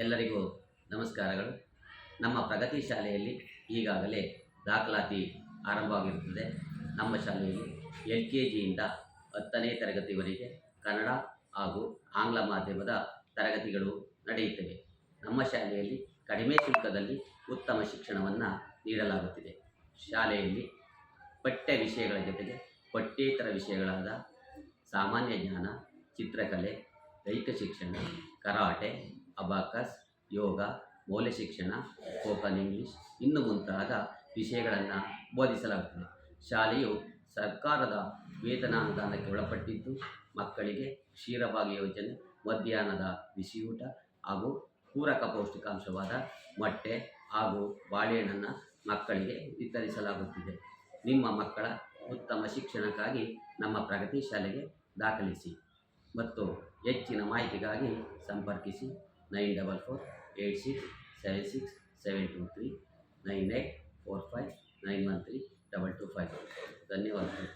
ಎಲ್ಲರಿಗೂ ನಮಸ್ಕಾರಗಳು. ನಮ್ಮ ಪ್ರಗತಿ ಶಾಲೆಯಲ್ಲಿ ಈಗಾಗಲೇ ದಾಖಲಾತಿ ಆರಂಭವಾಗಿರುತ್ತದೆ. ನಮ್ಮ ಶಾಲೆಯಲ್ಲಿ LKGಯಿಂದ 10ನೇ ತರಗತಿವರೆಗೆ ಕನ್ನಡ ಹಾಗೂ ಆಂಗ್ಲ ಮಾಧ್ಯಮದ ತರಗತಿಗಳು ನಡೆಯುತ್ತವೆ. ನಮ್ಮ ಶಾಲೆಯಲ್ಲಿ ಕಡಿಮೆ ಶುಲ್ಕದಲ್ಲಿ ಉತ್ತಮ ಶಿಕ್ಷಣವನ್ನು ನೀಡಲಾಗುತ್ತಿದೆ. ಶಾಲೆಯಲ್ಲಿ ಪಠ್ಯ ವಿಷಯಗಳ ಜೊತೆಗೆ ಪಠ್ಯೇತರ ವಿಷಯಗಳಾದ ಸಾಮಾನ್ಯ ಜ್ಞಾನ, ಚಿತ್ರಕಲೆ, ದೈಹಿಕ ಶಿಕ್ಷಣ, ಕರಾಟೆ, ಅಬಾಕಸ್, ಯೋಗ, ಮೌಲ್ಯ ಶಿಕ್ಷಣ, ಸ್ಪೋಕನ್ ಇಂಗ್ಲೀಷ್ ಇನ್ನು ಮುಂತಾದ ವಿಷಯಗಳನ್ನು ಬೋಧಿಸಲಾಗುತ್ತದೆ. ಶಾಲೆಯು ಸರ್ಕಾರದ ವೇತನಾನುದಾನಕ್ಕೆ ಒಳಪಟ್ಟಿದ್ದು, ಮಕ್ಕಳಿಗೆ ಕ್ಷೀರಭಾಗ್ಯ ಯೋಜನೆ, ಮಧ್ಯಾಹ್ನದ ಬಿಸಿಯೂಟ ಹಾಗೂ ಪೂರಕ ಪೌಷ್ಟಿಕಾಂಶವಾದ ಮೊಟ್ಟೆ ಹಾಗೂ ಬಾಳೆಹಣ್ಣನ್ನು ಮಕ್ಕಳಿಗೆ ವಿತರಿಸಲಾಗುತ್ತಿದೆ. ನಿಮ್ಮ ಮಕ್ಕಳ ಉತ್ತಮ ಶಿಕ್ಷಣಕ್ಕಾಗಿ ನಮ್ಮ ಪ್ರಗತಿ ಶಾಲೆಗೆ ದಾಖಲಿಸಿ ಮತ್ತು ಹೆಚ್ಚಿನ ಮಾಹಿತಿಗಾಗಿ ಸಂಪರ್ಕಿಸಿ 9448676723 9845913225. ಧನ್ಯವಾದಗಳು.